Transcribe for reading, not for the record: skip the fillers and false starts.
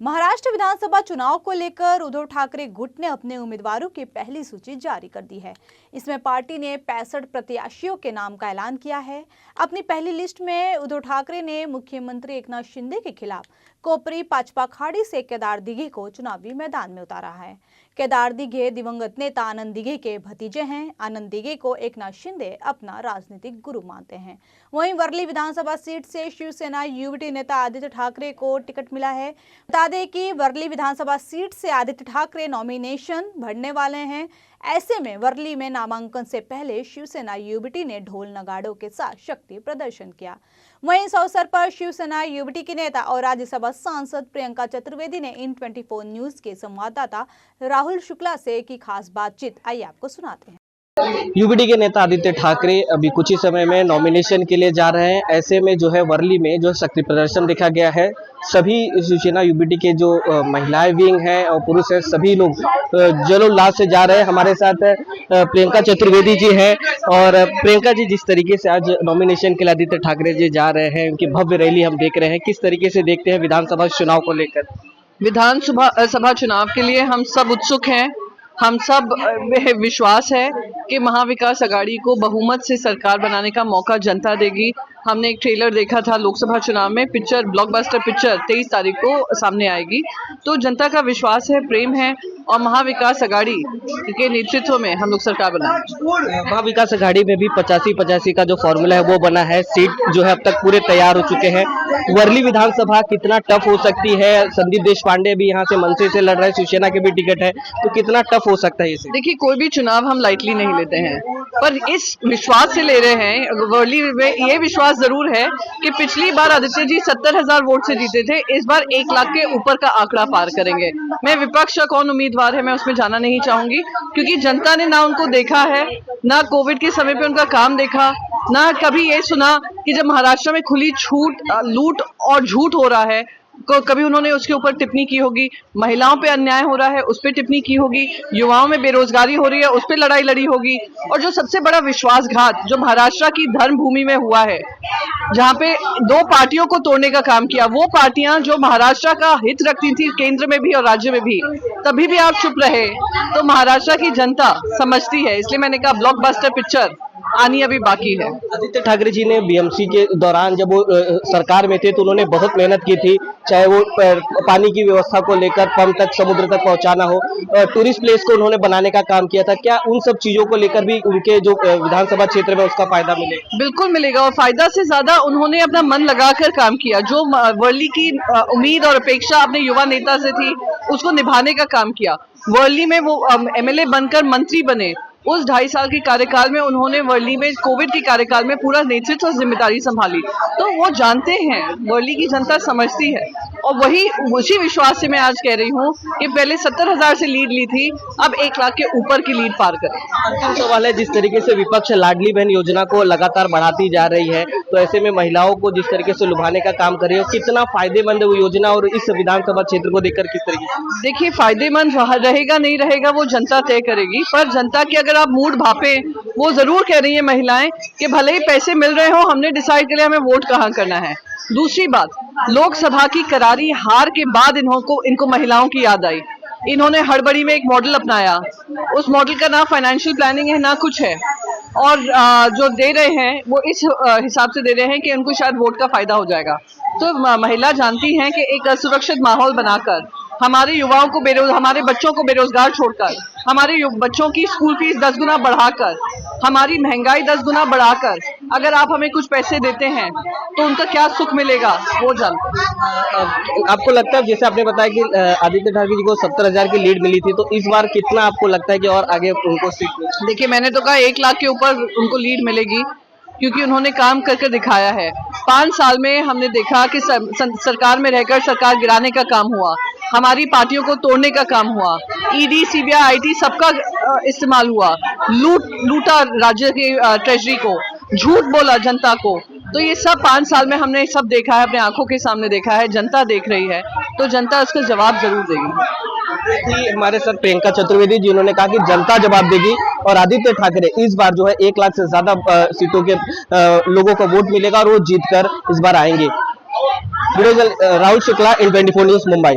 महाराष्ट्र विधानसभा चुनाव को लेकर उद्धव ठाकरे गुट ने अपने उम्मीदवारों की पहली सूची जारी कर दी है। इसमें पार्टी ने 65 प्रत्याशियों के नाम का ऐलान किया है। अपनी पहली लिस्ट में उद्धव ठाकरे ने मुख्यमंत्री एकनाथ शिंदे के खिलाफ कोपरी पाचपाखाड़ी से केदार दिघे को चुनावी मैदान में उतारा है। केदार दिघे दिवंगत नेता आनंद दिघे के भतीजे हैं। आनंद दिघे को एकनाथ शिंदे अपना राजनीतिक गुरु मानते हैं। वहीं वर्ली विधानसभा सीट से शिवसेना युवटी नेता आदित्य ठाकरे को टिकट मिला है। बता दें कि वर्ली विधानसभा सीट से आदित्य ठाकरे नॉमिनेशन भरने वाले हैं। ऐसे में वर्ली में नामांकन से पहले शिवसेना युवटी ने ढोल नगाड़ों के साथ शक्ति प्रदर्शन किया। वहीं इस अवसर पर शिवसेना युवटी की नेता और राज्यसभा सांसद प्रियंका चतुर्वेदी ने इन 24 न्यूज के संवाददाता राहुल शुक्ला से की खास बातचीत। आइए आपको सुनाते हैं। यूबीडी के नेता आदित्य ठाकरे अभी कुछ ही समय में नॉमिनेशन के लिए जा रहे हैं। ऐसे में जो है वर्ली में जो शक्ति प्रदर्शन देखा गया है। सभी शिवसेना यूबीडी के जो महिलाएं विंग हैं और पुरुष हैं, सभी लोग जलोल्लास से जा रहे हैं। हमारे साथ प्रियंका चतुर्वेदी जी हैं। और प्रियंका जी, जिस तरीके से आज नॉमिनेशन के लिए आदित्य ठाकरे जी जा रहे हैं, उनकी भव्य रैली हम देख रहे हैं, किस तरीके से देखते हैं विधानसभा चुनाव को लेकर? विधानसभा चुनाव के लिए हम सब उत्सुक हैं। हम सब में विश्वास है कि महाविकास आघाड़ी को बहुमत से सरकार बनाने का मौका जनता देगी। हमने एक ट्रेलर देखा था लोकसभा चुनाव में, पिक्चर ब्लॉकबस्टर पिक्चर 23 तारीख को सामने आएगी। तो जनता का विश्वास है, प्रेम है और महाविकास आघाड़ी के नेतृत्व में हम लोग सरकार बनाएंगे। महाविकास आघाड़ी में भी 85-85 का जो फॉर्मूला है वो बना है। सीट जो है अब तक पूरे तैयार हो चुके हैं। वर्ली विधानसभा कितना टफ हो सकती है? संदीप देशपांडे भी यहाँ से मनसे से लड़ रहे हैं, शिवसेना के भी टिकट है, तो कितना टफ हो सकता है इसे? देखिए, कोई भी चुनाव हम लाइटली नहीं लेते हैं, पर इस विश्वास से ले रहे हैं। वर्ली में ये विश्वास जरूर है कि पिछली बार आदित्य जी 70,000 वोट से जीते थे, इस बार 1 लाख के ऊपर का आंकड़ा पार करेंगे। मैं विपक्ष का कौन उम्मीदवार है मैं उसमें जाना नहीं चाहूंगी, क्योंकि जनता ने ना उनको देखा है, ना कोविड के समय पे उनका काम देखा, ना कभी ये सुना कि जब महाराष्ट्र में खुली छूट लूट और झूठ हो रहा है कभी उन्होंने उसके ऊपर टिप्पणी की होगी। महिलाओं पे अन्याय हो रहा है उस पर टिप्पणी की होगी। युवाओं में बेरोजगारी हो रही है उस पर लड़ाई लड़ी होगी। और जो सबसे बड़ा विश्वासघात जो महाराष्ट्र की धर्म भूमि में हुआ है, जहाँ पे 2 पार्टियों को तोड़ने का काम किया, वो पार्टियां जो महाराष्ट्र का हित रखती थी केंद्र में भी और राज्य में भी, तभी भी आप चुप रहे। तो महाराष्ट्र की जनता समझती है, इसलिए मैंने कहा ब्लॉकबस्टर पिक्चर आनी अभी बाकी है। आदित्य ठाकरे जी ने बीएमसी के दौरान जब वो सरकार में थे तो उन्होंने बहुत मेहनत की थी, चाहे वो पानी की व्यवस्था को लेकर पंप तक, समुद्र तक पहुंचाना हो, टूरिस्ट प्लेस को उन्होंने बनाने का काम किया था। क्या उन सब चीजों को लेकर भी उनके जो विधानसभा क्षेत्र में उसका फायदा मिलेगा? बिल्कुल मिलेगा, और फायदा से ज्यादा उन्होंने अपना मन लगाकर काम किया। जो वर्ली की उम्मीद और अपेक्षा अपने युवा नेता से थी उसको निभाने का काम किया। वर्ली में वो एमएलए बनकर मंत्री बने। उस 2.5 साल के कार्यकाल में उन्होंने वर्ली में कोविड के कार्यकाल में पूरा नेतृत्व जिम्मेदारी संभाली। तो वो जानते हैं, वर्ली की जनता समझती है, और उसी विश्वास से मैं आज कह रही हूँ कि पहले 70,000 से लीड ली थी, अब 1 लाख के ऊपर की लीड पार करें। अंतिम सवाल है, जिस तरीके से विपक्ष लाडली बहन योजना को लगातार बढ़ाती जा रही है, तो ऐसे में महिलाओं को जिस तरीके से लुभाने का काम कर रही है, कितना फायदेमंद है वो योजना और इस विधानसभा क्षेत्र को देखकर किस तरीके से? देखिए, फायदेमंद रहेगा नहीं रहेगा वो जनता तय करेगी, पर जनता की अगर आप मूड भापे, वो जरूर कह रही है महिलाएं कि भले ही पैसे मिल रहे हो, हमने डिसाइड कर लिया हमें वोट कहाँ करना है। दूसरी बात, लोकसभा की करारी हार के बाद इनको महिलाओं की याद आई। इन्होंने हड़बड़ी में एक मॉडल अपनाया, उस मॉडल का ना फाइनेंशियल प्लानिंग है ना कुछ है, और जो दे रहे हैं वो इस हिसाब से दे रहे हैं कि उनको शायद वोट का फायदा हो जाएगा। तो महिला जानती हैं कि एक असुरक्षित माहौल बनाकर हमारे युवाओं को हमारे बच्चों को बेरोजगार छोड़कर, हमारे बच्चों की स्कूल फीस 10 गुना बढ़ाकर, हमारी महंगाई 10 गुना बढ़ाकर अगर आप हमें कुछ पैसे देते हैं तो उनका क्या सुख मिलेगा वो जानते हैं। आपको लगता है, जैसे आपने बताया कि आदित्य ठाकरे जी को 70,000 की लीड मिली थी, तो इस बार कितना आपको लगता है कि और आगे उनको सीट मिलेगी? देखिए, मैंने तो कहा 1 लाख के ऊपर उनको लीड मिलेगी, क्योंकि उन्होंने काम करके दिखाया है। 5 साल में हमने देखा कि सरकार में रहकर सरकार गिराने का काम हुआ, हमारी पार्टियों को तोड़ने का काम हुआ, ईडी, सीबीआई, आईटी सबका इस्तेमाल हुआ, लूटा राज्य की ट्रेजरी को, झूठ बोला जनता को। तो ये सब 5 साल में हमने सब देखा है, अपने आंखों के सामने देखा है, जनता देख रही है, तो जनता उसका जवाब जरूर देगी। हमारे साथ प्रियंका चतुर्वेदी जी, उन्होंने कहा कि जनता जवाब देगी और आदित्य ठाकरे इस बार जो है 1 लाख से ज्यादा सीटों के लोगों को वोट मिलेगा और वो जीतकर इस बार आएंगे। राहुल शुक्ला, इन 24 न्यूज, मुंबई।